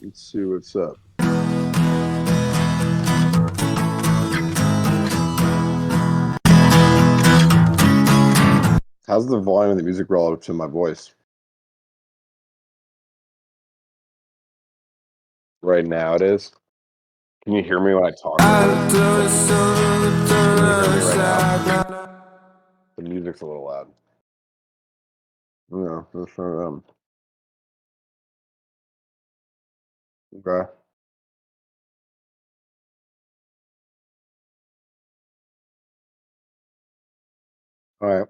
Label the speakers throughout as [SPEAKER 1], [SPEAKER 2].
[SPEAKER 1] Let's see what's up. How's the volume of the music relative to my voice? Right now it is. Can you hear me when I talk? Can you hear me right now? The music's a little loud. Yeah, that's for them. Okay. All right.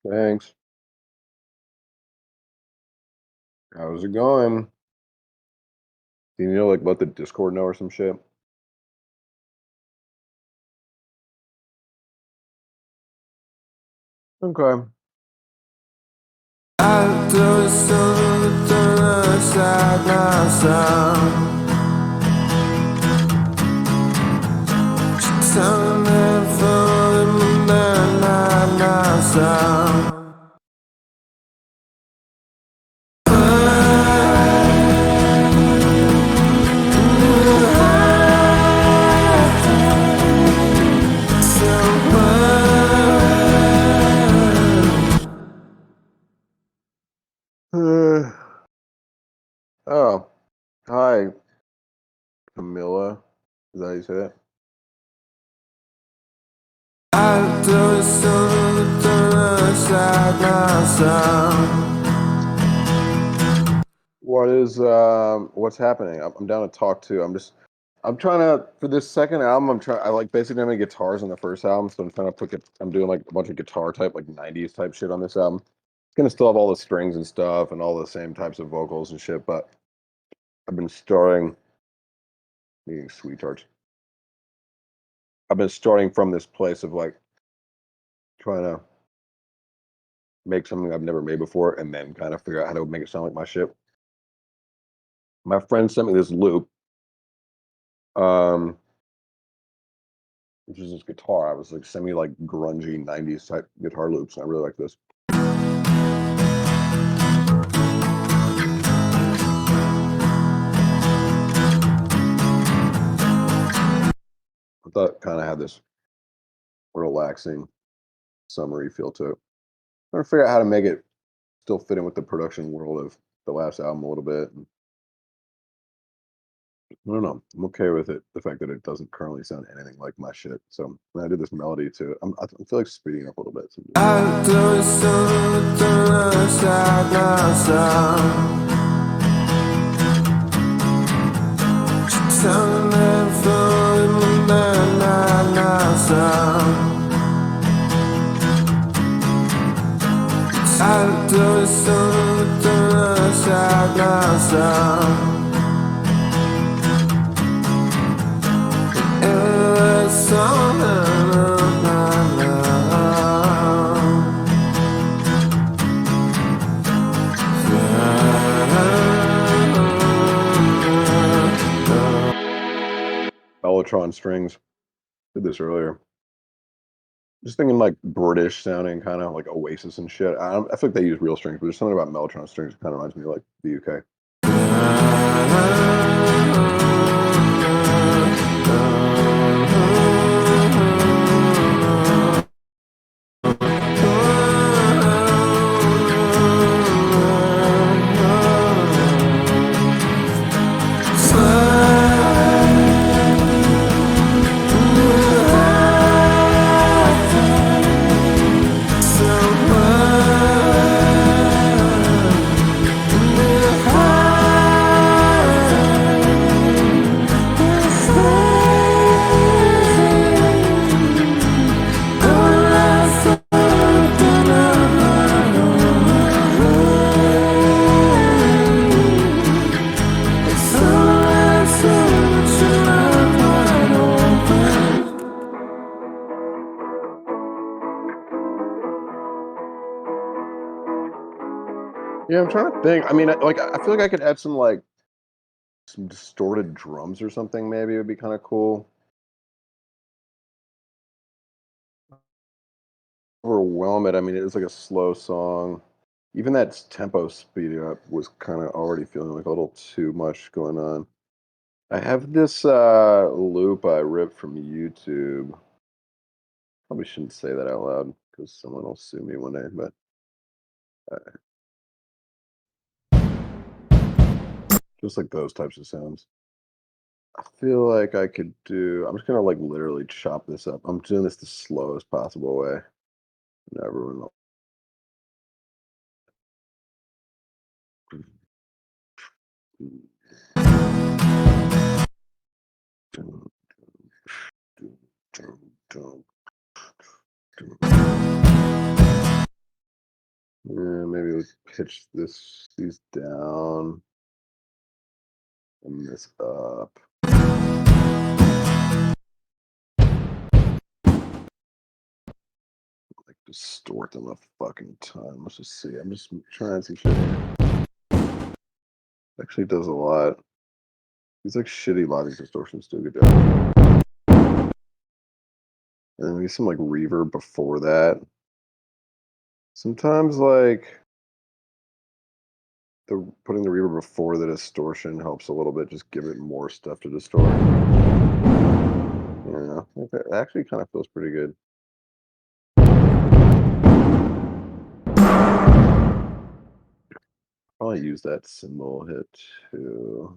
[SPEAKER 1] Thanks. How's it going? Do you know like let the Discord know or some shit? Okay. Oh, hi, Camilla. Is that how you say that? What's happening? I'm down to talk to. I'm trying to for this second album. I like basically how many guitars on the first album, so I'm trying to put it. I'm doing like a bunch of guitar type, like '90s type shit on this album. It's gonna still have all the strings and stuff and all the same types of vocals and shit, but I've been starting being sweethearts. I've been starting from this place of like trying to make something I've never made before, and then kind of figure out how to make it sound like my shit. My friend sent me this loop, um, which is this guitar. I was like, send me like grungy '90s type guitar loops. And I really like this. I thought it kind of had this relaxing, summery feel to it. Trying to figure out how to make it still fit in with the production world of the last album a little bit. And I don't know. I'm okay with it. The fact that it doesn't currently sound anything like my shit. So when I did this melody to it, I feel like speeding up a little bit. So Mellotron strings. Did this earlier. Just thinking like British sounding, kind of like Oasis and shit. I feel like they use real strings, but there's something about Mellotron strings that kind of reminds me of like the UK. Yeah, I'm trying to think. I mean, like I feel like I could add some distorted drums or something. Maybe it would be kind of cool. Overwhelm it. I mean, it is like a slow song. even that tempo speed up was kind of already feeling like a little too much going on. I have this loop I ripped from YouTube. Probably shouldn't say that out loud because someone will sue me one day. But just like those types of sounds. I feel like I could do. I'm just gonna like literally chop this up. I'm doing this the slowest possible way. And everyone will. Yeah, maybe we pitch these down and this up. Like distort them a fucking ton. Let's just see. I'm just trying to see shit here. Actually does a lot. These like shitty logic distortions do a good job. And then we get some like reverb before that. Sometimes like the putting the reverb before the distortion helps a little bit. Just give it more stuff to distort. Yeah, it actually kind of feels pretty good. Probably use that cymbal hit too.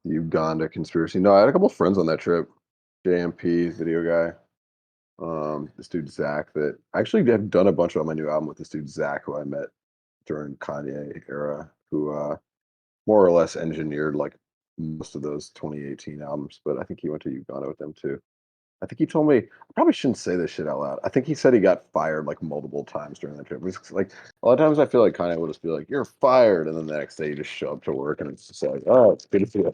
[SPEAKER 1] Uganda conspiracy. No, I had a couple friends on that trip. JMP, video guy. This dude Zach that I actually have done a bunch on my new album with this dude Zach who I met during Kanye era, who more or less engineered like most of those 2018 albums. But I think he went to Uganda with them too. I think he told me I probably shouldn't say this shit out loud. I think he said he got fired like multiple times during that trip. It's like a lot of times I feel like Kanye would just be like, "You're fired," and then the next day you just show up to work and it's just like, "Oh, it's good to see you."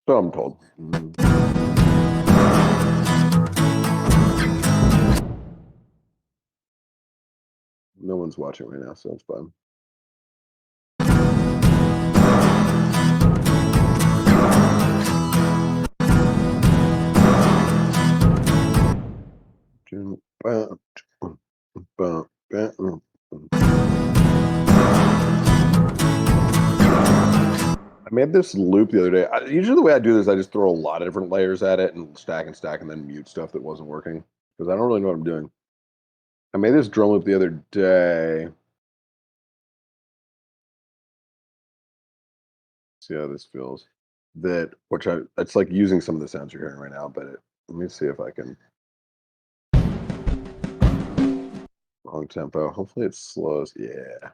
[SPEAKER 1] So I'm told. No one's watching right now, so it's fine. I made this loop the other day. Usually, the way I do this, I just throw a lot of different layers at it and stack, and then mute stuff that wasn't working because I don't really know what I'm doing. I made this drum loop the other day. See how this feels. It's like using some of the sounds you're hearing right now, but let me see if I can. Wrong tempo. Hopefully it slows. Yeah.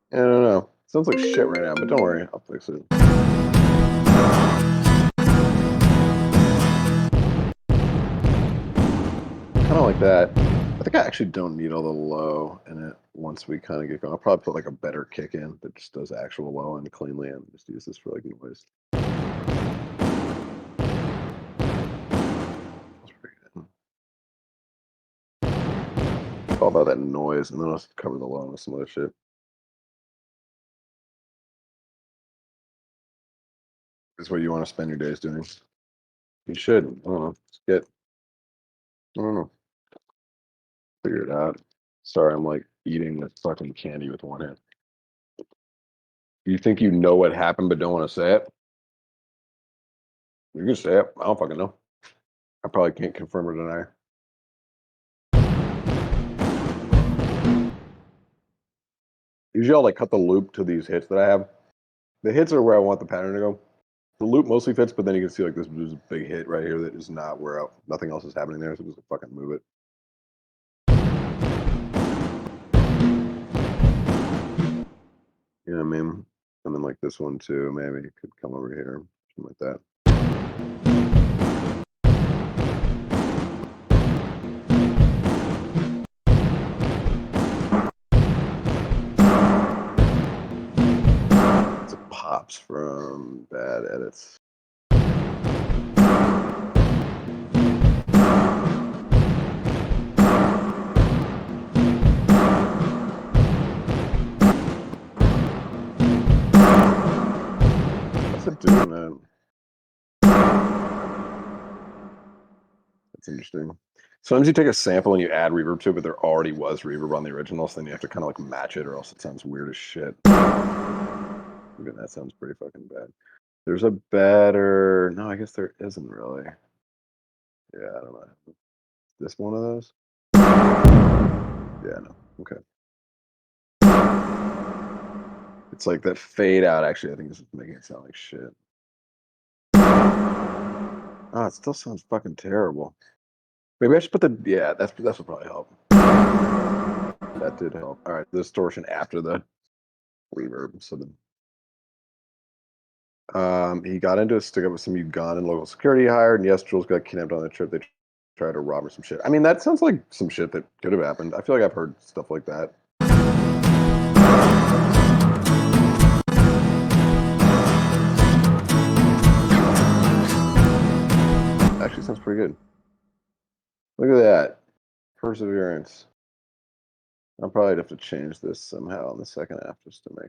[SPEAKER 1] I don't know. Sounds like shit right now, but don't worry, I'll fix it. Kind of like that. I think I actually don't need all the low in it once we kind of get going. I'll probably put like a better kick in that just does actual low and cleanly and just use this for like noise. That's pretty good. It's all about that noise, and then I'll cover the low with some other shit. Is what you want to spend your days doing. You should. I don't know. Just get. I don't know. Figure it out. Sorry, I'm like eating this fucking candy with one hand. You think you know what happened, but don't want to say it? You can say it. I don't fucking know. I probably can't confirm or deny. Usually, I'll like cut the loop to these hits that I have. The hits are where I want the pattern to go. The loop mostly fits, but then you can see like this is a big hit right here that is not where nothing else is happening there, so just fucking move it. You know what I mean? And then like this one too, maybe it could come over here, something like that. drops from bad edits. What's it doing that? That's interesting. Sometimes you take a sample and you add reverb to it, but there already was reverb on the original, so then you have to kind of like match it, or else it sounds weird as shit. Even that sounds pretty fucking bad. There's a better. No, I guess there isn't really. Yeah, I don't know. This one of those? Yeah, no. Okay. It's like that fade out, actually, I think is making it sound like shit. Oh, it still sounds fucking terrible. Maybe I should put the. Yeah, that's what probably help. That did help. All right, the distortion after the reverb. So he got into a stick up with some Ugandan local security he hired, and Yestrels got kidnapped on the trip. They tried to rob or some shit. I mean, that sounds like some shit that could have happened. I feel like I've heard stuff like that. Actually, sounds pretty good. Look at that. Perseverance. I'll probably have to change this somehow in the second half just to make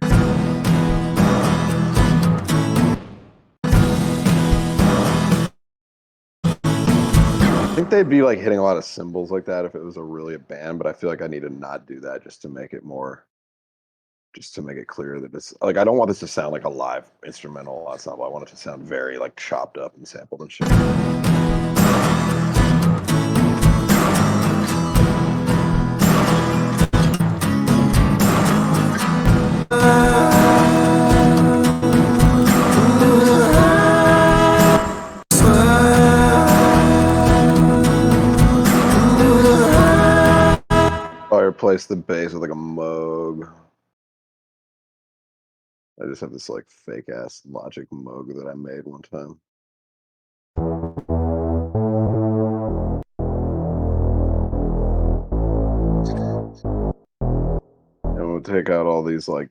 [SPEAKER 1] I think they'd be like hitting a lot of cymbals like that if it was really a band, but I feel like I need to not do that just to make it more, just to make it clear that it's like I don't want this to sound like a live instrumental ensemble. I want it to sound very like chopped up and sampled and shit. I replace the bass with like a Moog. I just have this like fake ass Logic Moog that I made one time. And we'll take out all these like,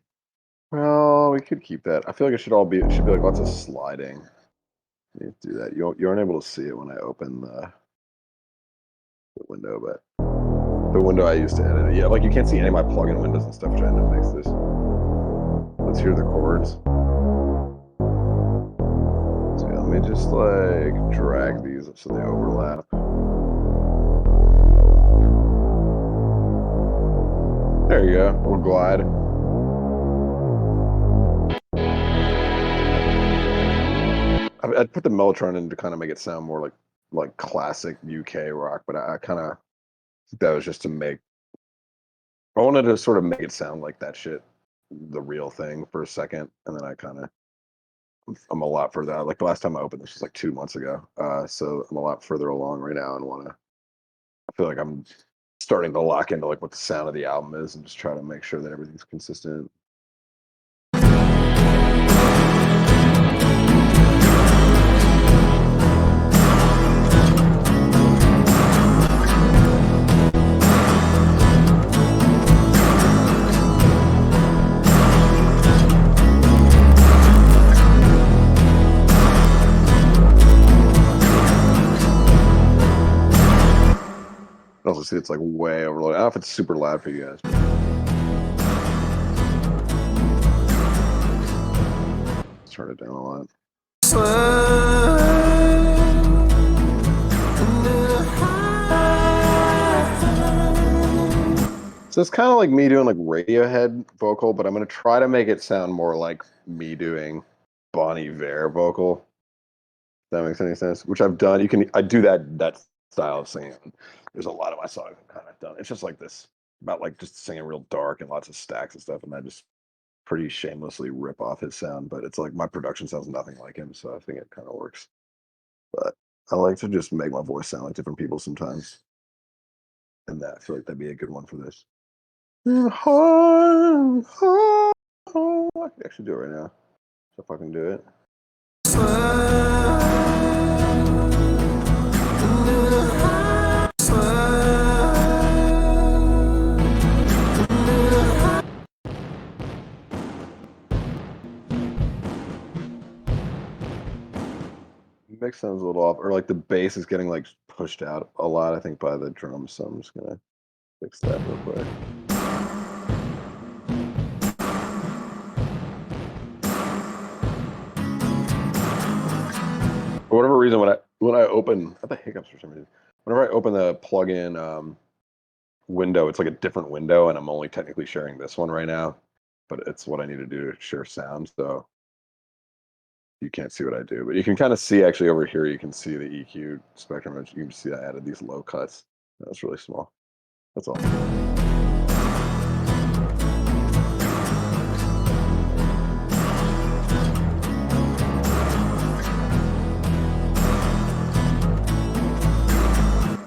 [SPEAKER 1] well, we could keep that. I feel like it should be like lots of sliding. You do that. You aren't able to see it when I open the window, but the window I used to edit it. Yeah, like you can't see any of my plugin windows and stuff, which I know makes this. Let's hear the chords. So yeah, let me just like drag these so they overlap. There you go. We'll glide. I'd put the Mellotron in to kind of make it sound more like classic UK rock, but I kind of that was just to make. I wanted to sort of make it sound like that shit, the real thing for a second, and then I'm a lot further out. Like the last time I opened this was like 2 months ago, so I'm a lot further along right now, and I feel like I'm starting to lock into like what the sound of the album is, and just try to make sure that everything's consistent. Also see it's like way overloaded. I don't know if it's super loud for you guys. But... let's turn it down a lot. So it's kind of like me doing like Radiohead vocal, but I'm gonna try to make it sound more like me doing Bon Iver vocal. If that makes any sense? Which I've done. I do that style of singing. There's a lot of my songs I've kind of done. It's just like this about like just singing real dark and lots of stacks and stuff, and I just pretty shamelessly rip off his sound. But it's like my production sounds nothing like him, so I think it kind of works. But I like to just make my voice sound like different people sometimes, and I feel like that'd be a good one for this. I can actually do it right now. If I can do it. mix sounds a little off, or like the bass is getting like pushed out a lot, I think, by the drums. So I'm just gonna fix that real quick. For whatever reason, when I open, I have the hiccups for some reason. Whenever I open the plugin window, it's like a different window, and I'm only technically sharing this one right now, but it's what I need to do to share sound. So you can't see what I do, but you can kind of see actually over here. You can see the EQ spectrum. You can see I added these low cuts. That's really small. That's all.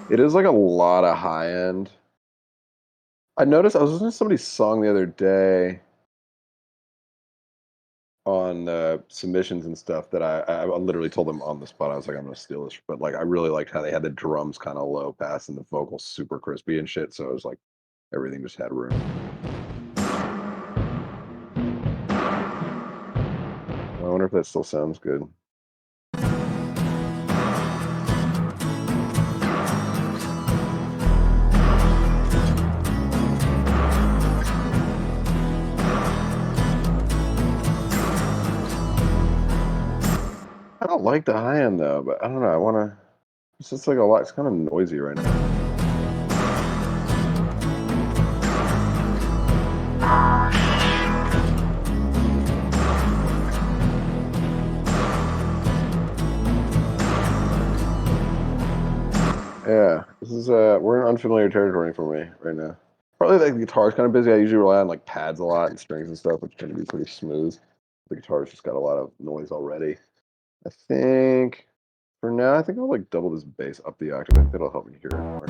[SPEAKER 1] It is like a lot of high end. I noticed I was listening to somebody's song the other day on submissions and stuff that I literally told them on the spot. I was like, I'm gonna steal this, but like I really liked how they had the drums kind of low pass and the vocals super crispy and shit. So it was like everything just had room. I wonder if that still sounds good. I don't like the high end though, but I don't know. I want to. It's just like a lot. It's kind of noisy right now. Yeah, this is we're in unfamiliar territory for me right now. Probably like the guitar's kind of busy. I usually rely on like pads a lot and strings and stuff, which tend to be pretty smooth. The guitar's just got a lot of noise already. I think for now, I think I'll like double this bass up the octave. I think that'll help me hear it more.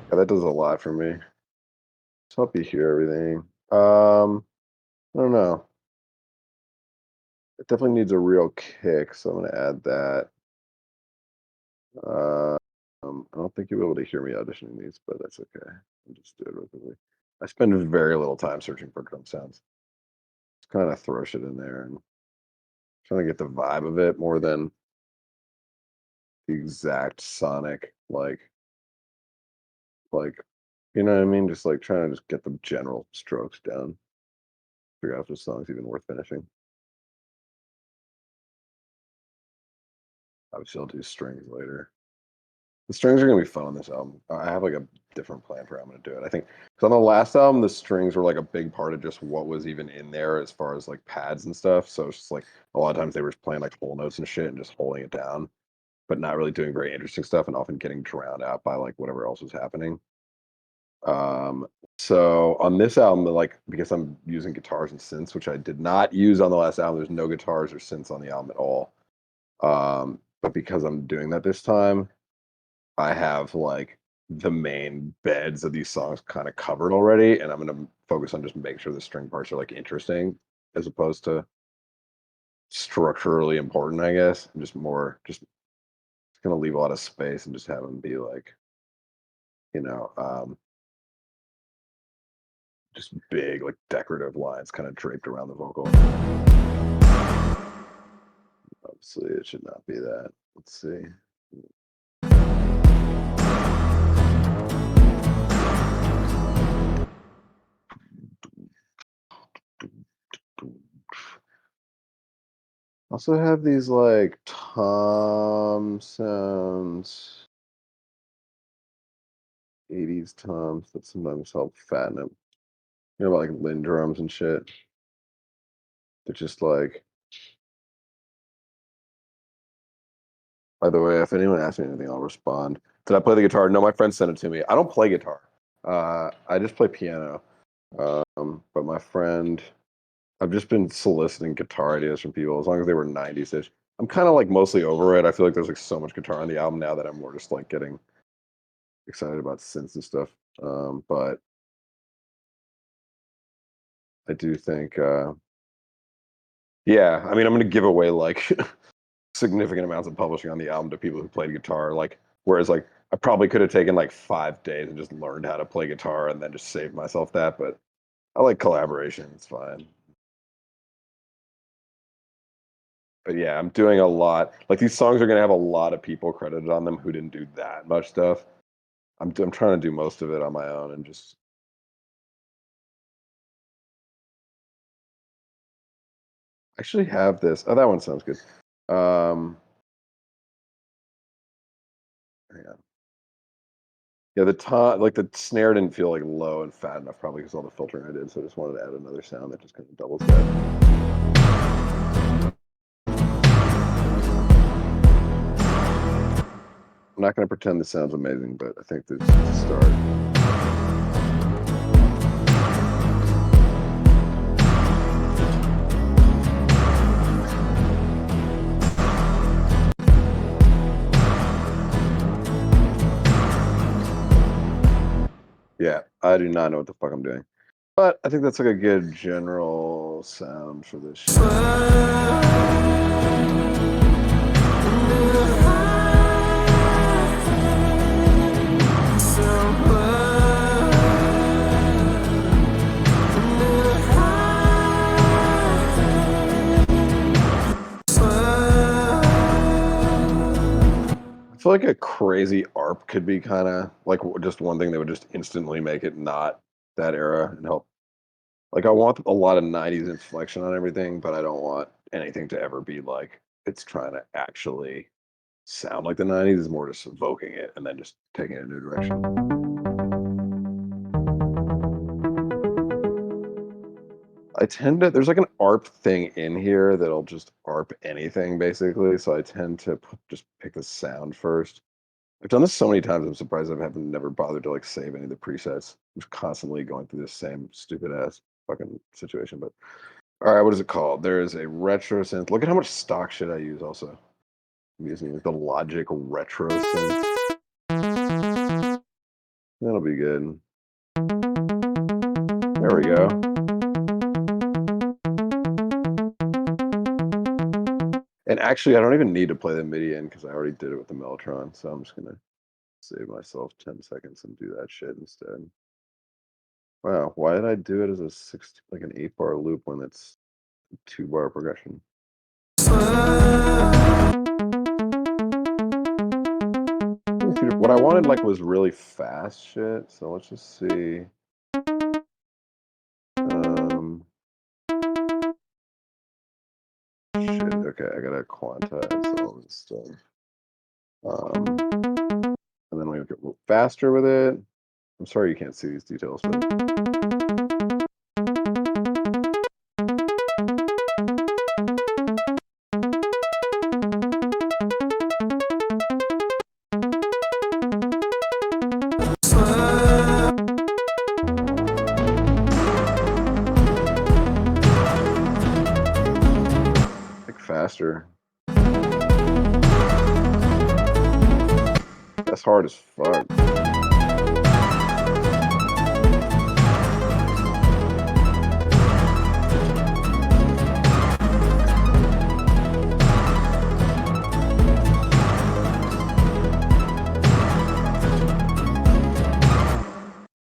[SPEAKER 1] Yeah, that does a lot for me. Just help you hear everything. I don't know. It definitely needs a real kick, so I'm gonna add that. Uh, I don't think you'll be able to hear me auditioning these, but that's okay. I'll just do it real quickly. I spend very little time searching for drum sounds. Just kind of throw shit in there and trying to get the vibe of it more than the exact sonic, like, you know what I mean? Just like trying to just get the general strokes down. Figure out if the song's even worth finishing. Obviously, I'll do strings later. The strings are gonna be fun on this album. I have like a different plan for how I'm gonna do it. I think because on the last album, the strings were like a big part of just what was even in there as far as like pads and stuff. So it's just like a lot of times they were just playing like whole notes and shit and just holding it down, but not really doing very interesting stuff and often getting drowned out by like whatever else was happening. Um, so on this album, like because I'm using guitars and synths, which I did not use on the last album, there's no guitars or synths on the album at all. But because I'm doing that this time, I have like the main beds of these songs kind of covered already, and I'm gonna focus on just making sure the string parts are like interesting as opposed to structurally important, I guess. I'm just more just gonna leave a lot of space and just have them be like, you know, just big, like decorative lines kind of draped around the vocal. Obviously, it should not be that. Let's see. Also have these like tom sounds, 80s toms that sometimes help fatten them. You know about like Lin drums and shit. They're just like, by the way, if anyone asks me anything, I'll respond. Did I play the guitar? No, my friend sent it to me. I don't play guitar. I just play piano. But my friend, I've just been soliciting guitar ideas from people as long as they were 90s ish. I'm kind of like mostly over it. I feel like there's like so much guitar on the album now that I'm more just like getting excited about synths and stuff. But I do think, yeah, I mean, I'm going to give away like significant amounts of publishing on the album to people who played guitar. Like Whereas like I probably could have taken like 5 days and just learned how to play guitar and then just saved myself that. But I like collaboration. It's fine. But yeah, I'm doing a lot. Like these songs are gonna have a lot of people credited on them who didn't do that much stuff. I'm trying to do most of it on my own and just actually have this. Oh, that one sounds good. Hang on. Yeah, the top, like the snare didn't feel like low and fat enough, probably because all the filtering I did. So I just wanted to add another sound that just kind of doubles that. I'm not going to pretend this sounds amazing, but I think this is a start. Yeah, I do not know what the fuck I'm doing. But I think that's like a good general sound for this shit. I feel like a crazy ARP could be kind of like just one thing that would just instantly make it not that era and help. Like I want a lot of 90s inflection on everything, but I don't want anything to ever be like it's trying to actually sound like the 90s. Is more just evoking it and then just taking it in a new direction. I tend to there's like an ARP thing in here that'll just ARP anything basically. So I tend to just pick the sound first. I've done this so many times. I'm surprised I haven't never bothered to like save any of the presets. I'm just constantly going through this same stupid ass fucking situation. But all right, what is it called? There is a retro synth. Look at how much stock shit I use. Also, I'm using like the Logic retro synth. That'll be good. There we go. And actually, I don't even need to play the MIDI in because I already did it with the Mellotron. So I'm just gonna save myself 10 seconds and do that shit instead. Wow, why did I do it as a like an 8-bar loop when it's a 2-bar progression? What I wanted like was really fast shit. So let's just see. Um, shit. Okay, I gotta quantize all this stuff. And then we get a little faster with it. I'm sorry you can't see these details, but like faster. That's hard as fuck.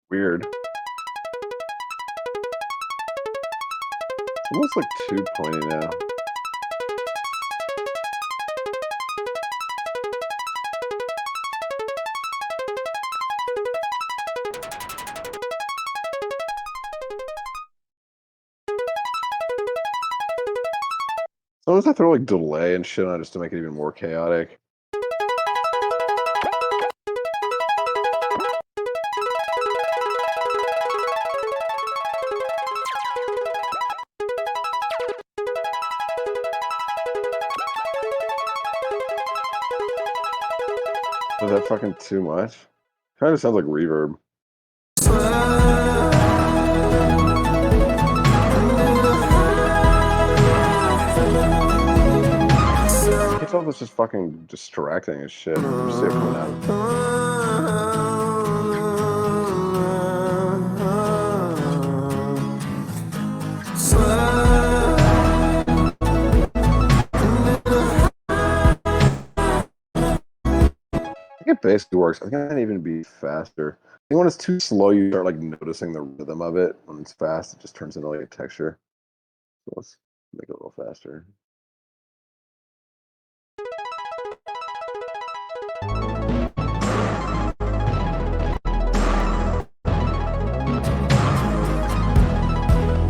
[SPEAKER 1] Weird. It's almost like too pointy now. Sometimes I throw like delay and shit on it just to make it even more chaotic. Is that fucking too much? Kind of sounds like reverb. Guitar was just fucking distracting as shit. Just see it coming out. I can it basically works. I think it might even be faster. I think when it's too slow, you start like noticing the rhythm of it. When it's fast, it just turns into like a texture. So let's make it a little faster.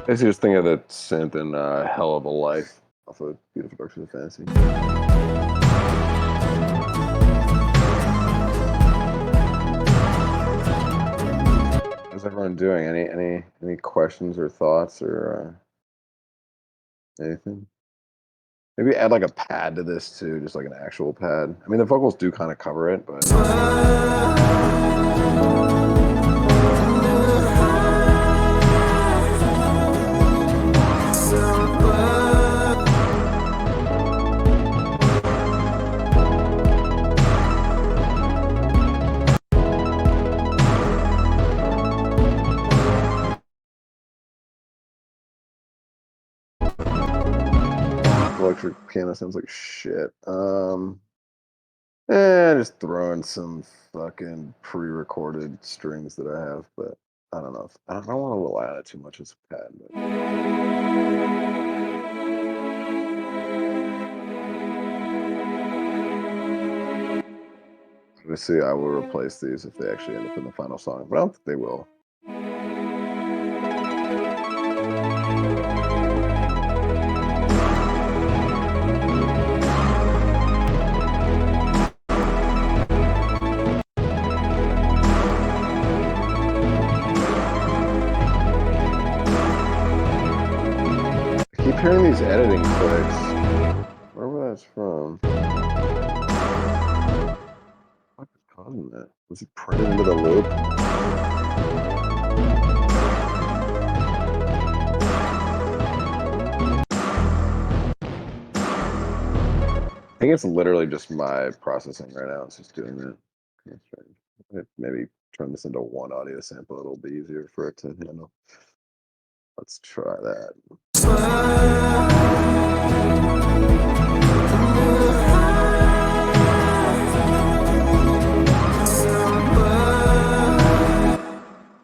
[SPEAKER 1] Basically, just think of that synth in Hell of a Life off of Beautiful Dark Twisted Fantasy. How's everyone doing? Any questions or thoughts or anything? Maybe add like a pad to this too, just like an actual pad. I mean, the vocals do kind of cover it, but. Electric piano sounds like shit. Just throwing some fucking pre-recorded strings that I have, but I don't know. I don't want to rely on it too much as a pad. But. Obviously, I will replace these if they actually end up in the final song, but I don't think they will. I keep hearing these editing clicks. Wherever that's from. What is causing that? Was it printed into the loop? I think it's literally just my processing right now. It's just doing that. That's strange. Maybe turn this into one audio sample. It'll be easier for it to handle. Let's try that.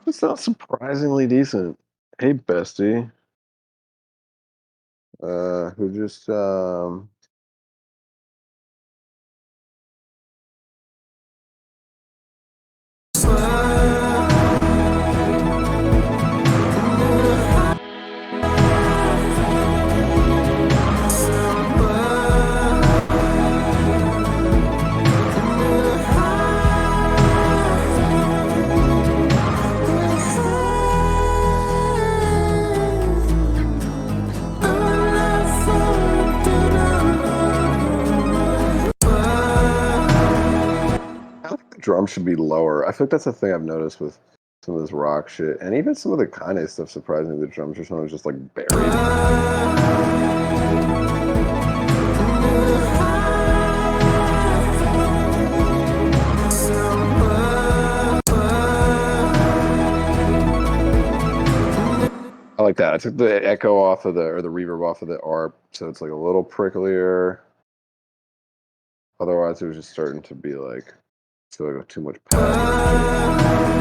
[SPEAKER 1] It sounds surprisingly decent. Hey, bestie. Who just drum should be lower. I think that's a thing I've noticed with some of this rock shit, and even some of the Kanye stuff. Surprisingly, the drums are sometimes just like buried. I like that. I took the echo off of or the reverb off of the ARP, so it's like a little pricklier. Otherwise, it was just starting to be like, I feel like too much pad.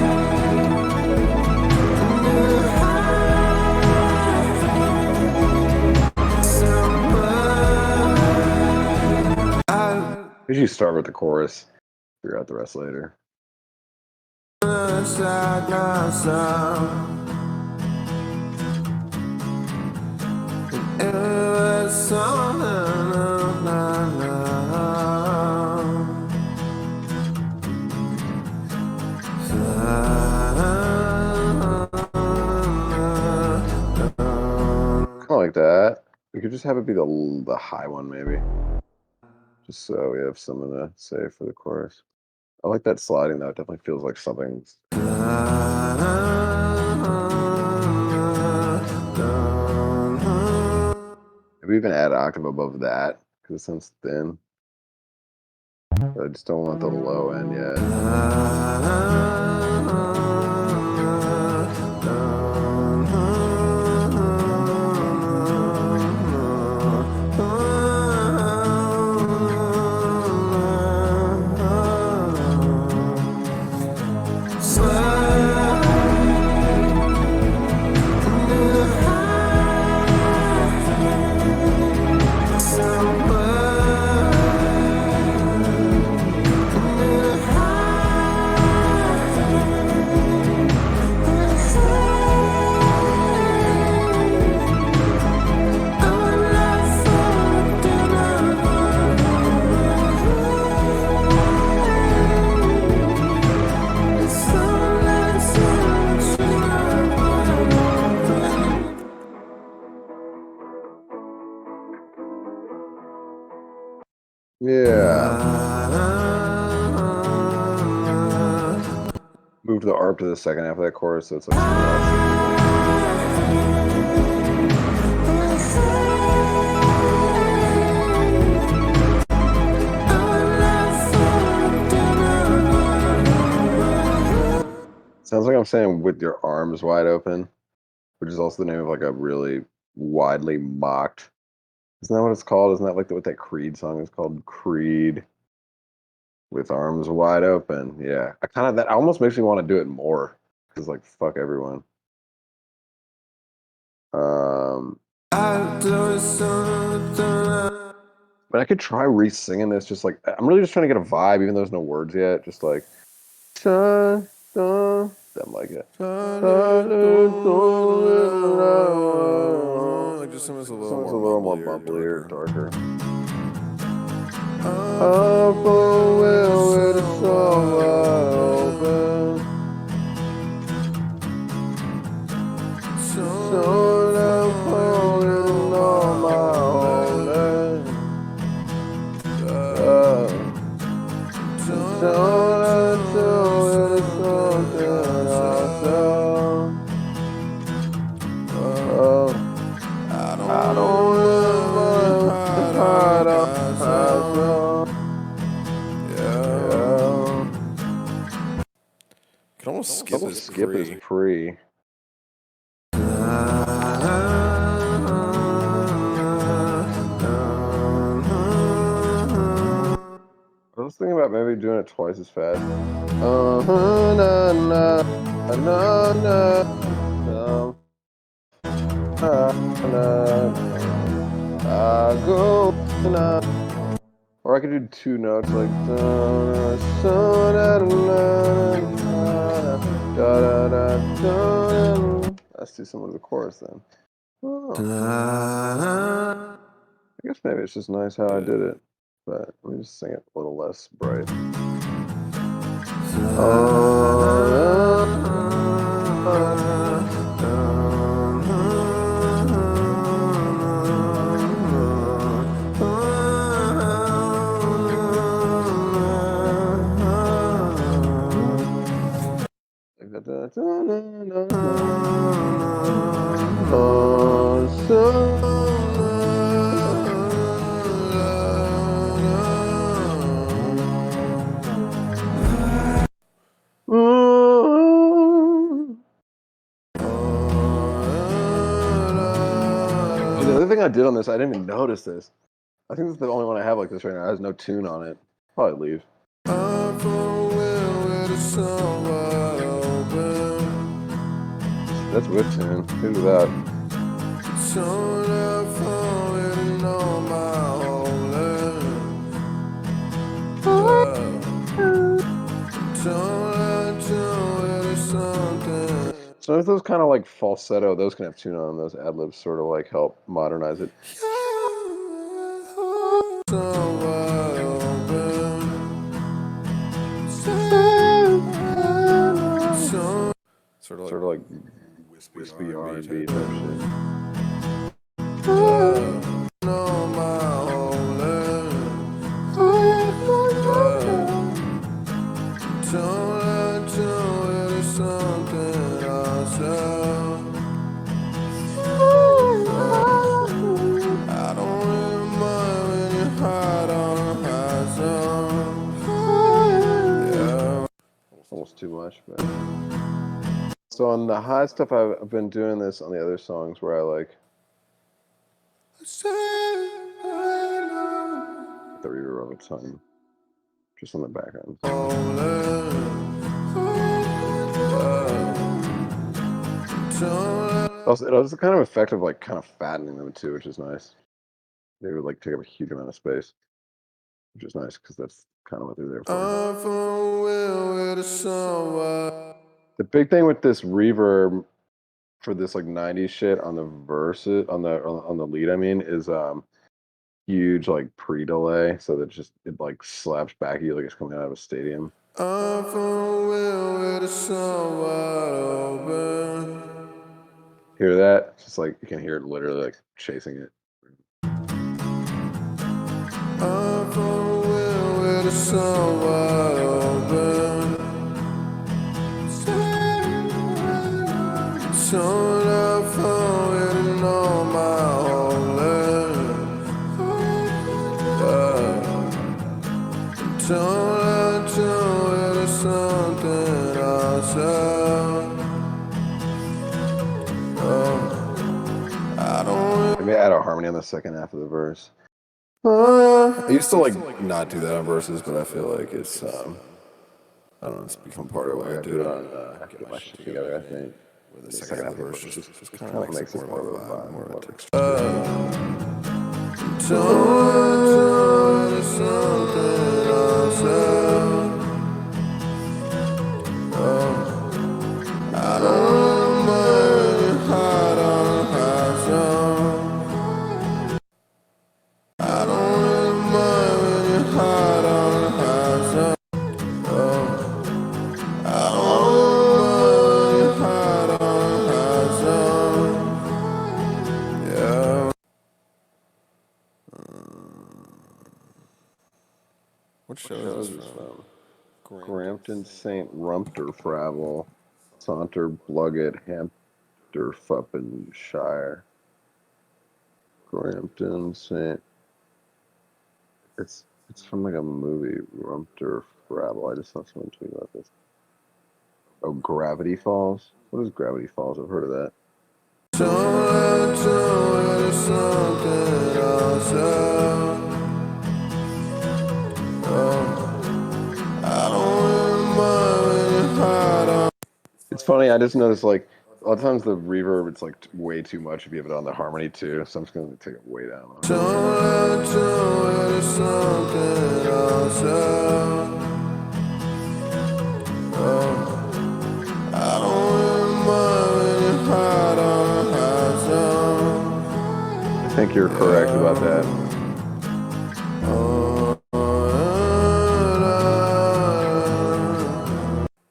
[SPEAKER 1] Usually start with the chorus, figure out the rest later. Kind of like that. We could just have it be the high one, maybe. Just so we have something to say for the chorus. I like that sliding, though. It definitely feels like something's. Maybe even add an octave above that, because it sounds thin. But I just don't want the low end yet. Yeah. Move the ARP to the second half of that chorus, so it's like something else. Sounds like I'm saying with your arms wide open, which is also the name of like a really widely mocked. Isn't that what it's called? Isn't that like what that Creed song is called? Creed with arms wide open. Yeah, I kind of that almost makes me want to do it more because like fuck everyone. But I could try re-singing this. Just like I'm really just trying to get a vibe, even though there's no words yet. Just like something like it.
[SPEAKER 2] Like just something that's a little
[SPEAKER 1] Sounds
[SPEAKER 2] more
[SPEAKER 1] a little more
[SPEAKER 2] mumbly or
[SPEAKER 1] bubbly or
[SPEAKER 2] darker.
[SPEAKER 1] darker. Up a will with a soul wide open. So I'm holding on my whole life. So I do it something ourselves. I don't really hide on myself. Yeah.
[SPEAKER 2] You can almost skip
[SPEAKER 1] Almost
[SPEAKER 2] his
[SPEAKER 1] skip his
[SPEAKER 2] pre.
[SPEAKER 1] pre. I was thinking about maybe doing it twice as fast. Na, na, na, na, na, I go na. Or I could do two notes like da, so, da, da, da, da. Let's do some of the chorus then. Oh. I guess maybe it's just nice how I did it, but let me just sing it a little less bright. Oh, the other thing I did on this, I didn't even notice this. I think this is the only one I have like this right now. It has no tune on it. Probably leave. That's with tune. Who's that? So if those kind of like falsetto, those can have tune on them. Those ad libs sort of like help modernize it. Sort of like wispy R&B type shit. Almost too much, but so on the high stuff, I've been doing this on the other songs where I like the reverb of a ton, just on the background. Also, it has a kind of effect of like kind of fattening them too, which is nice. They would like take up a huge amount of space, which is nice because that's kind of what they're there for. The big thing with this reverb for this like 90s shit on the verses on the lead, I mean, is huge like pre-delay, so that it like slaps back at you like it's coming out of a stadium. Hear that? Just like you can hear it literally like chasing it.
[SPEAKER 2] so wide open. Soon I found it in all my whole life. Don't I do it is something I said. I don't.
[SPEAKER 1] Maybe add a harmony on the second half of the verse. I used to like not do that on verses, but I feel like it's I don't know, it's become part of why I do it on Get My Shit Together, I think. The second half of the verse just kind of makes it more of a vibe, more of a texture.
[SPEAKER 2] Don't it is something I said. I don't mind hide on high zone. I don't mind when you hide on high zone. I don't mind when you hide on high zone. Yeah. What show is this from?
[SPEAKER 1] Grampton St. Rumpter Fravel, Saunter Blugget, Hampter Fuppenshire. Grampton St. It's from like a movie, Rumpter Fravel. I just saw someone tweet about this. Oh, Gravity Falls? What is Gravity Falls? I've heard of that. It's funny, I just noticed like a lot of times the reverb, it's like way too much if you have it on the harmony too, so I'm just going to take it way down. I think you're correct about that.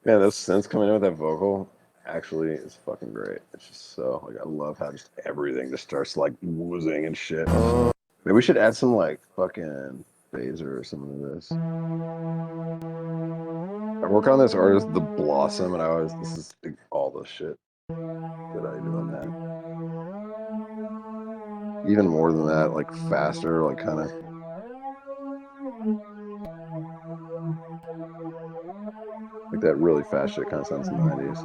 [SPEAKER 1] Yeah, those synths coming in with that vocal actually is fucking great. It's just so, like, I love how just everything just starts, like, woozing and shit. Maybe we should add some, like, fucking phaser or something to this. I work on this artist, The Blossom, and this is like, all the shit that I do on that. Even more than that, like, faster, like, kind of. Like that really fast shit kind of sounds in the 90s.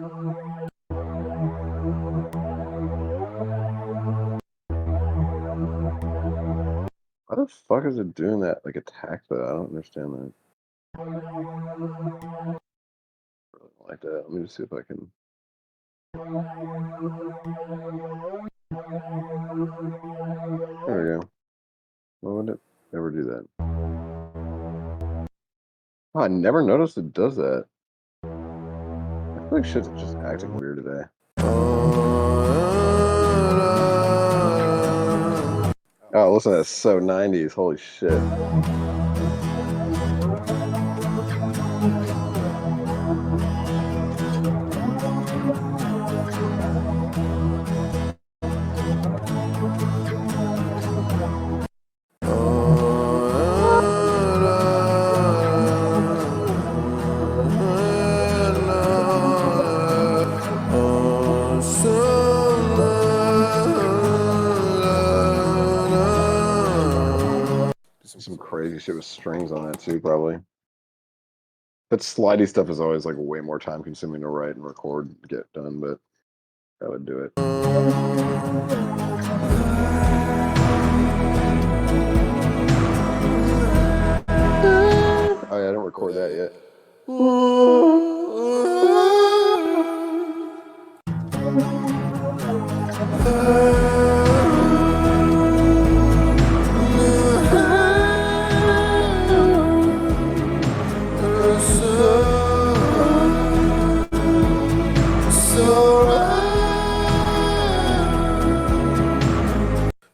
[SPEAKER 1] Why the fuck is it doing that? Like attack though? I don't understand that. I really don't like that. Let me just see if I can. There we go. Why would it ever do that? Oh, I never noticed it does that. I feel like shit's just acting weird today. Oh, listen, that's so 90s. Holy shit. Some crazy shit with strings on that too, probably. But slidey stuff is always like way more time consuming to write and record and get done, but I would do it. Oh yeah, I don't record that yet.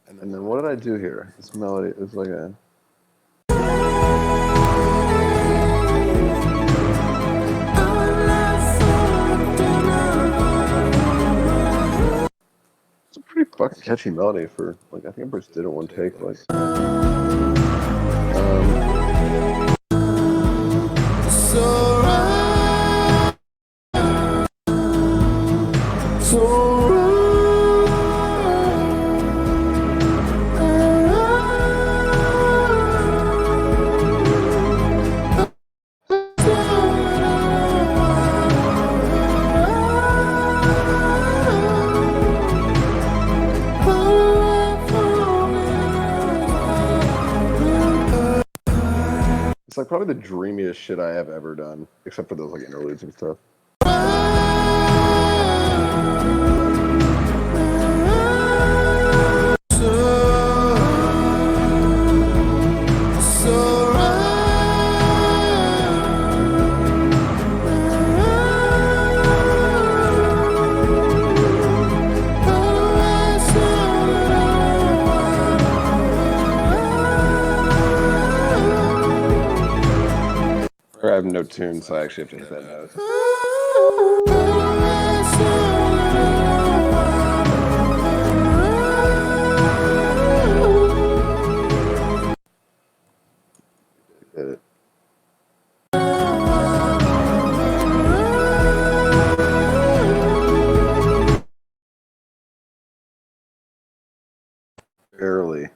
[SPEAKER 1] And then what did I do here? This melody is like a. It's a pretty fucking catchy melody for like I think I just did it one take like. It's like probably the dreamiest shit I have ever done, except for those like interludes and stuff. I have no tune, so I actually have to hit that note. Hit it. Barely.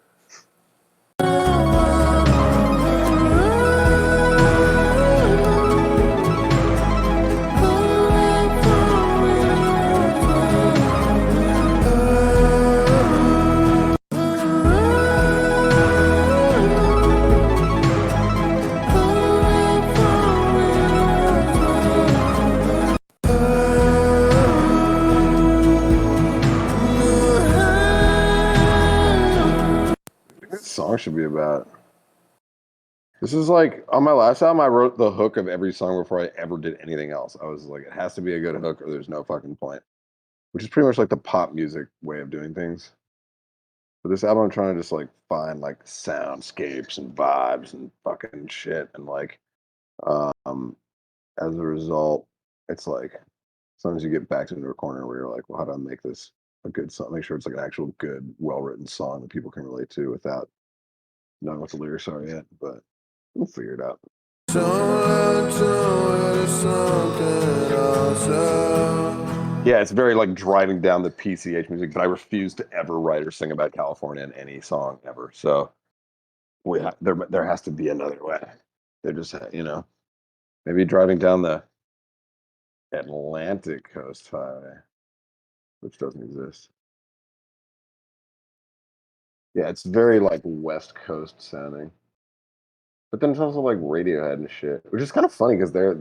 [SPEAKER 1] This song should be about. This is like on my last album, I wrote the hook of every song before I ever did anything else. I was like, it has to be a good hook or there's no fucking point. Which is pretty much like the pop music way of doing things. But this album, I'm trying to just like find like soundscapes and vibes and fucking shit. And like, as a result, it's like sometimes you get backed into a corner where you're like, well, how do I make this a good song? Make sure it's like an actual good, well written song that people can relate to without knowing what the lyrics are yet. But we'll figure it out. Yeah, it's very like driving down the PCH music, but I refuse to ever write or sing about California in any song ever. So there has to be another way. They're just, maybe driving down the Atlantic Coast Highway, which doesn't exist. Yeah, it's very like West Coast sounding. But then it's also like Radiohead and shit, which is kind of funny because they're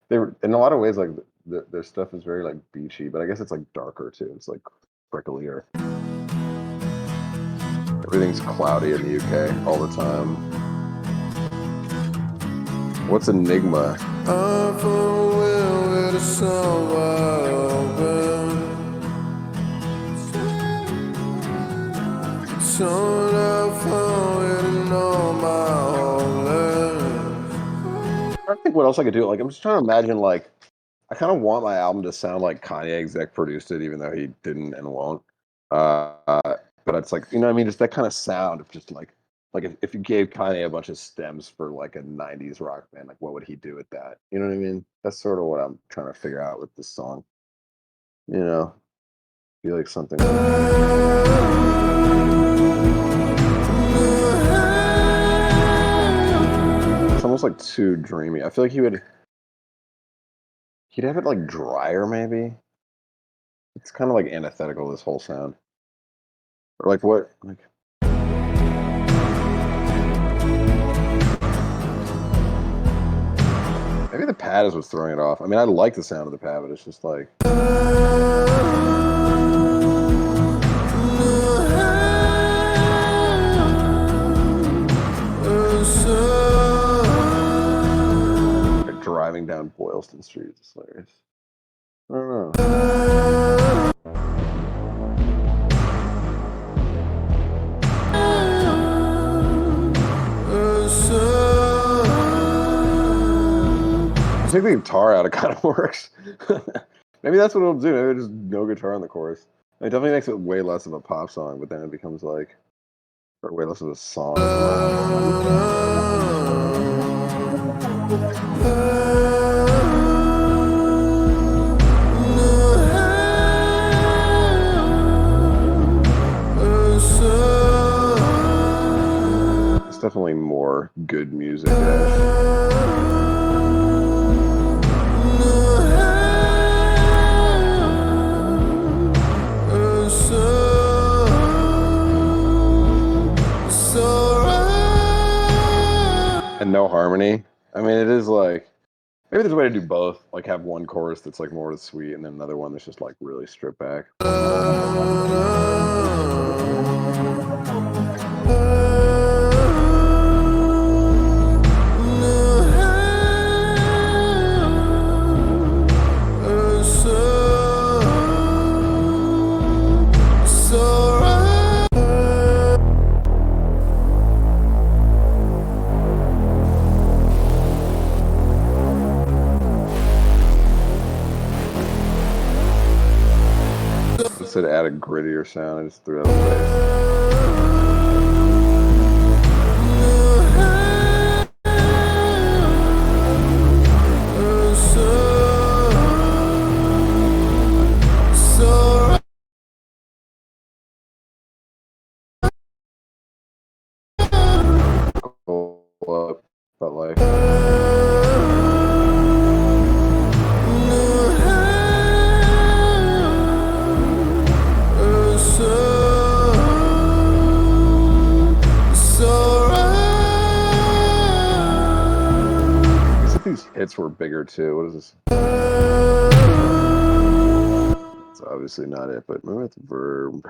[SPEAKER 1] in a lot of ways like their stuff is very like beachy, but I guess it's like darker too. It's like pricklier. Everything's cloudy in the UK all the time. What's Enigma? I think what else I could do. Like, I'm just trying to imagine. Like, I kind of want my album to sound like Kanye exec produced it, even though he didn't and won't. But it's like, what I mean, just that kind of sound of just like if you gave Kanye a bunch of stems for like a '90s rock band, like what would he do with that? You know what I mean? That's sort of what I'm trying to figure out with this song. Be like something. It's almost like too dreamy. I feel like he'd have it like drier maybe. It's kind of like antithetical, this whole sound. Or like what? Like, maybe the pad is what's throwing it off. I mean, I like the sound of the pad, but it's just like. Like driving down Boylston Street is hilarious. I don't know. Take the guitar out, it kind of works. Maybe that's what it'll do. Maybe just no guitar on the chorus. It definitely makes it way less of a pop song, but then it becomes like, or way less of a song. It's definitely more good music, Ash. And no harmony. I mean, it is like maybe there's a way to do both. Like have one chorus that's like more sweet, and then another one that's just like really stripped back. Instead of add a grittier sound, I just threw out a bass. But like I guess if these hits were bigger too. What is this? It's obviously not it, but maybe it's verb.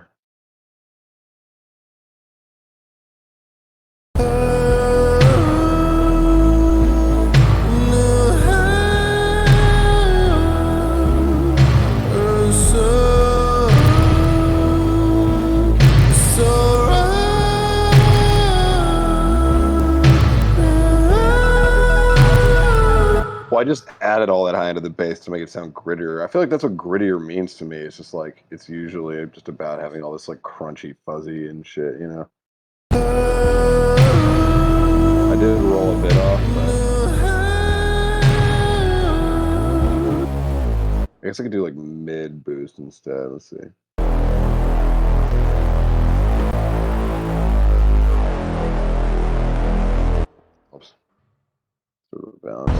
[SPEAKER 1] Well, I just added all that high into the bass to make it sound grittier. I feel like that's what grittier means to me. It's just like it's usually just about having all this like crunchy, fuzzy and shit, you know. I did roll a bit off, but I guess I could do like mid boost instead. Let's see. Oops. Sort of a balance.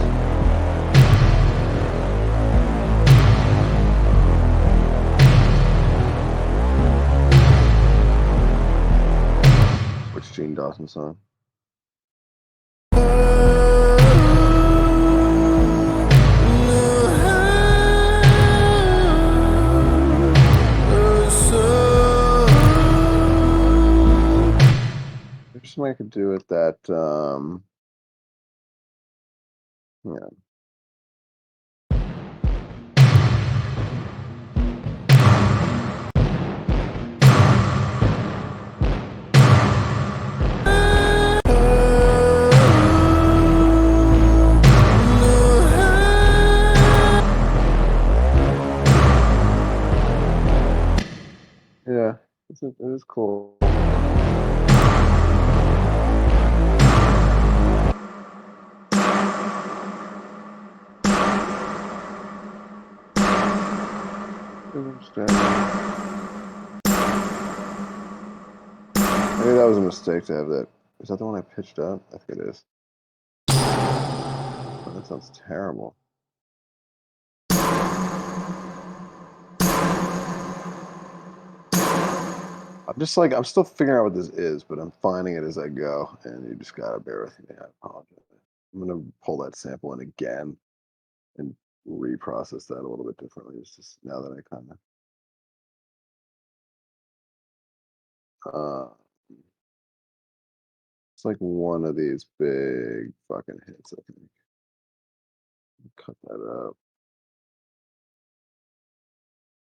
[SPEAKER 1] Which Gene Dawson song? There's something I could do with that. Yeah. Yeah, it is cool. Maybe that was a mistake to have that. Is that the one I pitched up? I think it is. Oh, that sounds terrible. I'm just like, I'm still figuring out what this is, but I'm finding it as I go, and you just gotta bear with me. I apologize. I'm gonna pull that sample in again and reprocess that a little bit differently. It's just now that I kind of, it's like one of these big fucking hits, I think. Cut that up.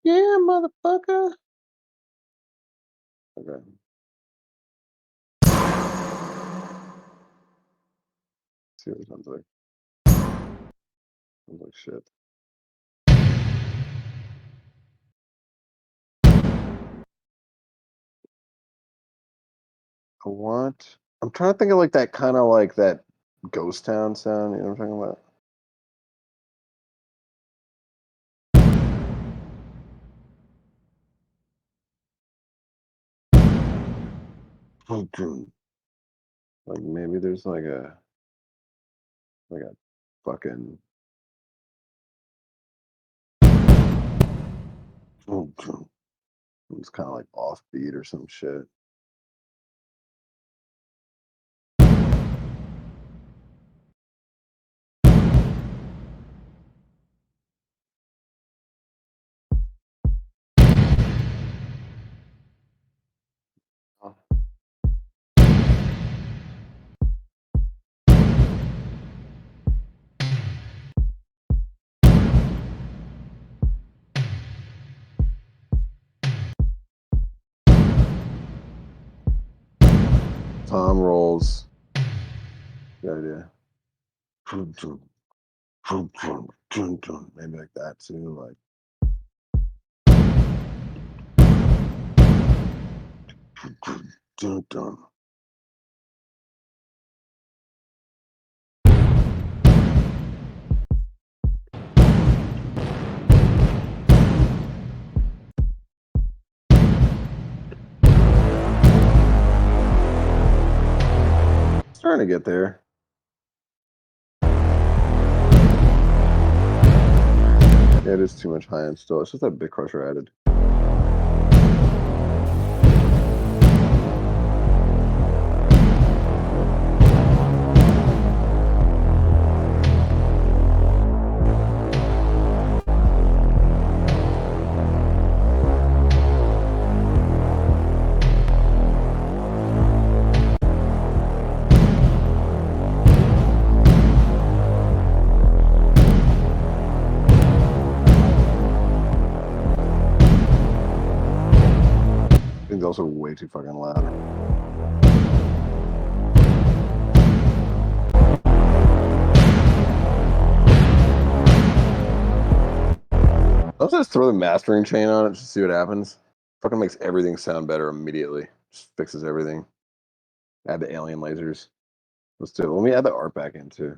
[SPEAKER 1] Yeah, motherfucker. Okay. See what it sounds like. Sounds like shit. I'm trying to think of like that kind of like that ghost town sound. You know what I'm talking about? Like maybe there's like a fucking it's kind of like offbeat or some shit. Tom rolls. Good idea. Maybe like that too. Like dun, dun. Starting to get there. Yeah, it is too much high end still. It's just that bit crusher added. It's also way too fucking loud. I'll just throw the mastering chain on it just to see what happens. Fucking makes everything sound better immediately. Just fixes everything. Add the alien lasers. Let's do it. Let me add the art back in too.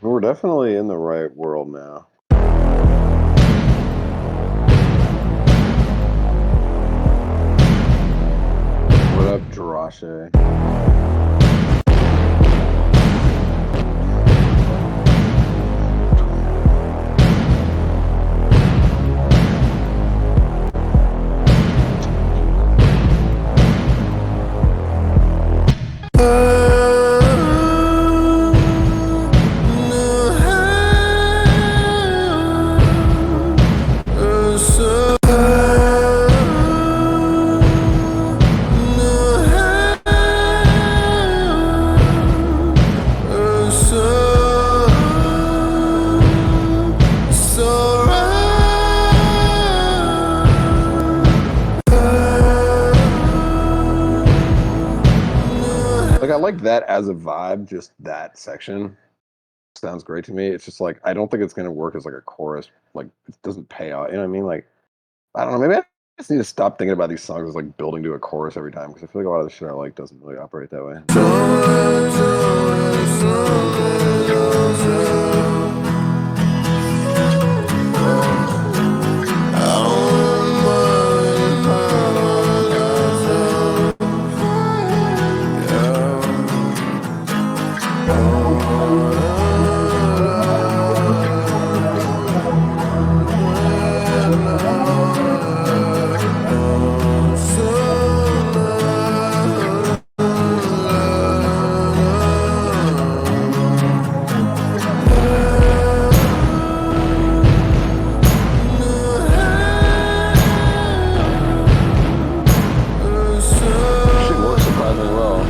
[SPEAKER 1] We're definitely in the right world now. What up, Drashe? Like I like that as a vibe, just that section sounds great to me. It's just like I don't think it's gonna work as like a chorus. Like it doesn't pay out. You know what I mean? Like I don't know. Maybe I just need to stop thinking about these songs as like building to a chorus every time because I feel like a lot of the shit I like doesn't really operate that way. Shit works surprisingly well.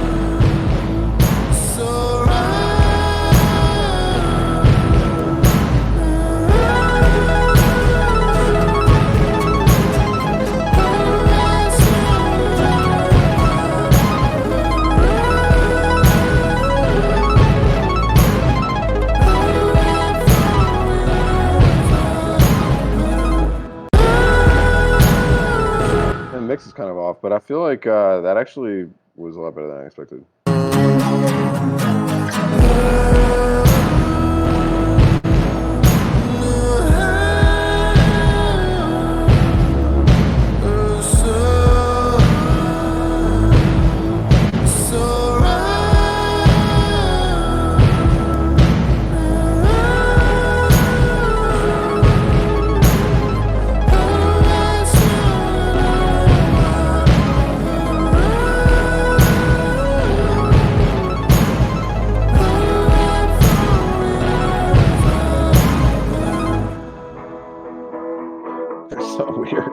[SPEAKER 1] The mix is kind of off, but I feel like that actually was a lot better than I expected. They're so weird.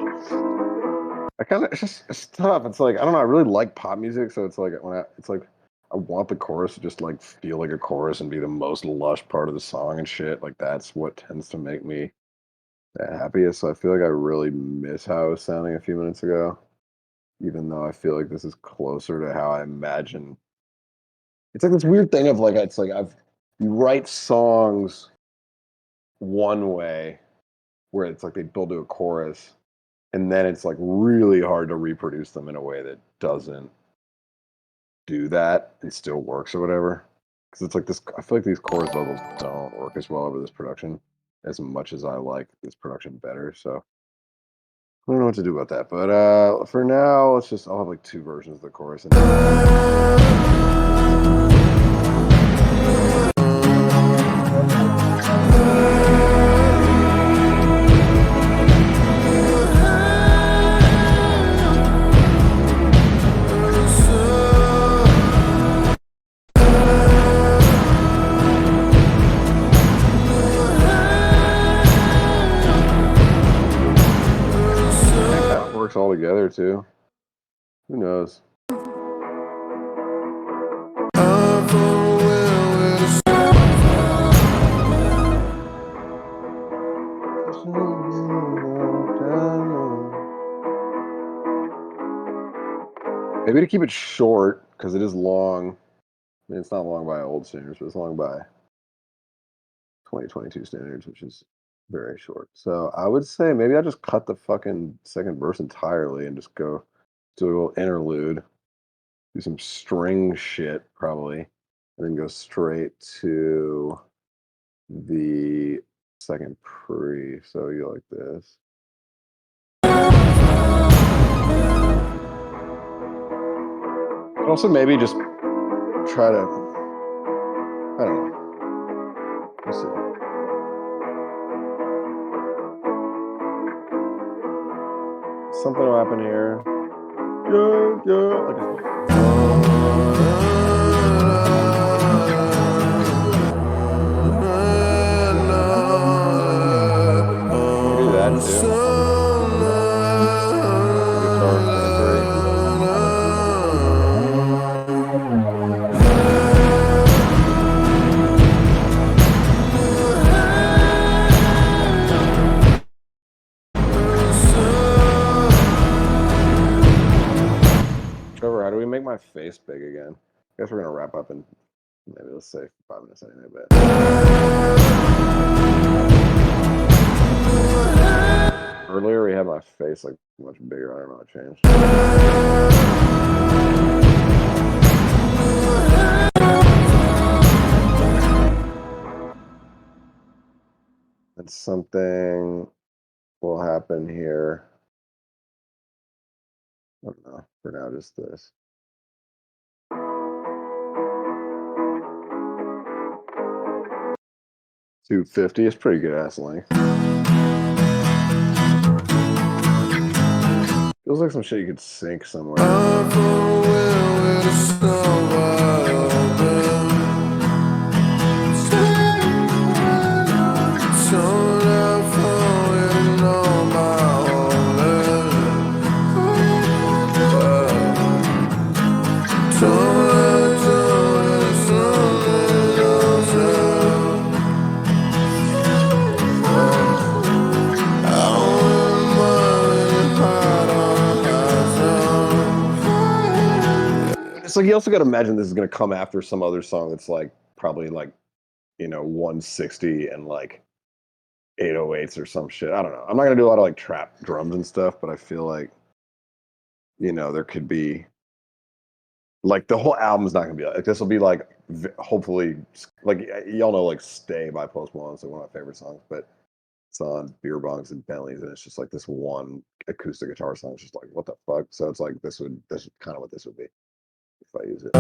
[SPEAKER 1] I kind of it's tough. It's like I don't know. I really like pop music, so it's like I want the chorus to just like feel like a chorus and be the most lush part of the song and shit. Like that's what tends to make me the happiest. So I feel like I really miss how it was sounding a few minutes ago, even though I feel like this is closer to how I imagine. It's like this weird thing of like it's like you write songs one way where it's like they build to a chorus, and then it's like really hard to reproduce them in a way that doesn't do that and still works or whatever. Because it's like this, I feel like these chorus vocals don't work as well over this production as much as I like this production better. So I don't know what to do about that. But for now, I'll have like two versions of the chorus. And that works all together too. Who knows? Maybe to keep it short, because it is long. I mean, it's not long by old standards, but it's long by 2022 standards, which is very short. So I would say maybe I just cut the fucking second verse entirely and just go do a little interlude, do some string shit probably, and then go straight to the second pre. So you like this. Also, maybe just try to, I don't know. We'll see. Something will happen here. Yeah, yeah. Do that too. Guitar sample. Trevor, how do we make my face big again? I guess we're gonna wrap up in maybe let's say 5 minutes anyway, but earlier we had my face like much bigger. I don't know what changed. And something will happen here. I don't know. For now, just this. $250 is pretty good ass length. Feels like some shit you could sync somewhere. It's like you also got to imagine this is going to come after some other song that's like probably like 160 and like 808s or some shit. I don't know. I'm not gonna do a lot of like trap drums and stuff, but I feel like there could be Like the whole album's not gonna be like this. Will be like hopefully like y'all know like "Stay" by Post Malone. It's like one of my favorite songs, but it's on beer bongs and Bentleys, and it's just like this one acoustic guitar song. It's just like what the fuck. So it's like this is kind of what this would be if I use it.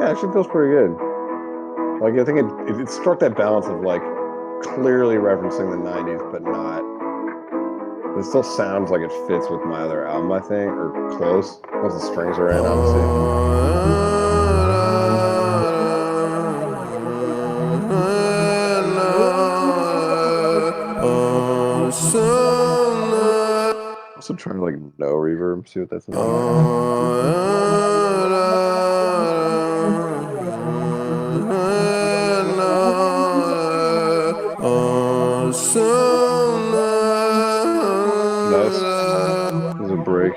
[SPEAKER 1] Yeah, actually feels pretty good. Like I think it struck that balance of like clearly referencing the '90s, but not. It still sounds like it fits with my other album, I think, or close. Once the strings are in, obviously. Also trying to like no reverb, see what that's about. Nice. There's a break.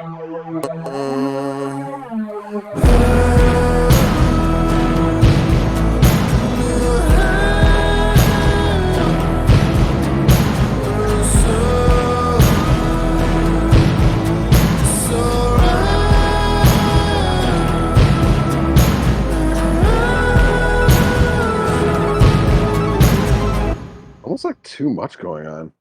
[SPEAKER 1] Almost like too much going on.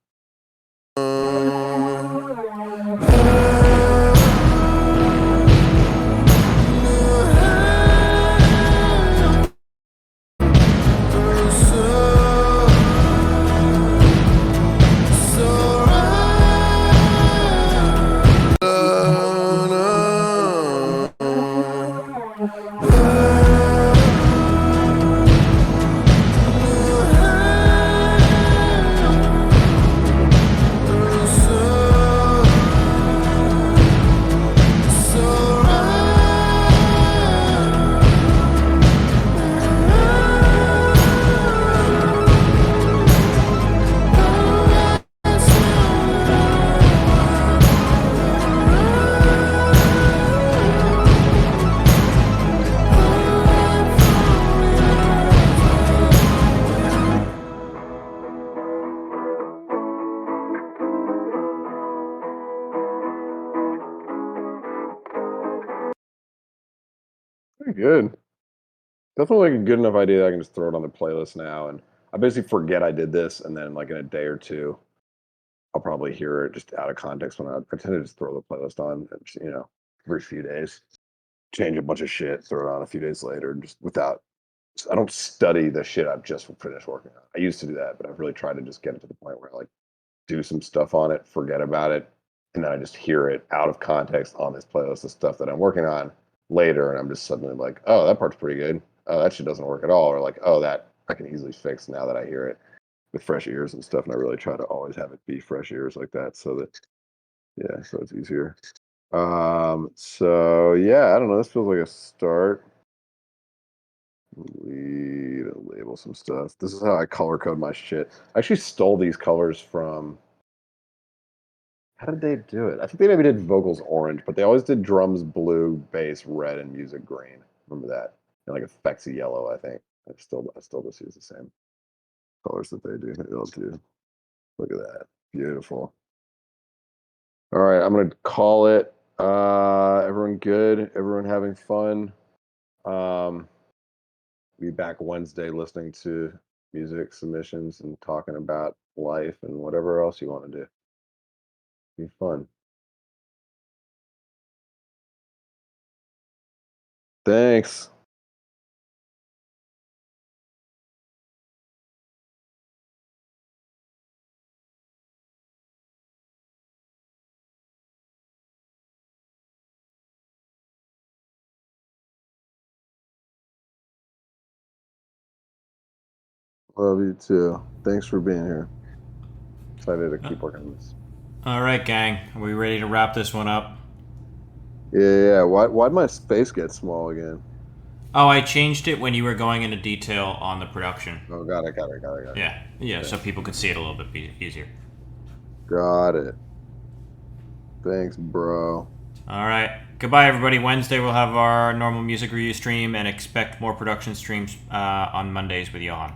[SPEAKER 1] Pretty good. Definitely like a good enough idea that I can just throw it on the playlist now, and I basically forget I did this, and then like in a day or two, I'll probably hear it just out of context when I tend to just throw the playlist on, and just, every few days, change a bunch of shit, throw it on a few days later, just without. I don't study the shit I've just finished working on. I used to do that, but I've really tried to just get it to the point where I like do some stuff on it, forget about it, and then I just hear it out of context on this playlist of stuff that I'm working on later, and I'm just suddenly like, oh, that part's pretty good. Oh, that shit doesn't work at all, or like, oh, that I can easily fix now that I hear it with fresh ears and stuff. And I really try to always have it be fresh ears like that, so that yeah, so it's easier. So yeah, I don't know. This feels like a start. Lead, label some stuff. This is how I color code my shit. I actually stole these colors from. How did they do it? I think they maybe did vocals orange, but they always did drums blue, bass red, and music green. Remember that? And like effects yellow, I think. I still just use the same colors that they do. They'll do. Look at that. Beautiful. All right, I'm gonna call it. Everyone good? Everyone having fun? Um, be back Wednesday listening to music submissions and talking about life and whatever else you want to do. Be fun. Thanks. Love you too. Thanks for being here. Excited to keep working on this.
[SPEAKER 3] All right, gang. Are we ready to wrap this one up?
[SPEAKER 1] Yeah. Why'd my space get small again?
[SPEAKER 3] Oh, I changed it when you were going into detail on the production.
[SPEAKER 1] Oh, got it.
[SPEAKER 3] Yeah,
[SPEAKER 1] Okay.
[SPEAKER 3] so people could see it a little bit easier.
[SPEAKER 1] Got it. Thanks, bro.
[SPEAKER 3] All right. Goodbye, everybody. Wednesday we'll have our normal music review stream, and expect more production streams on Mondays with Johan.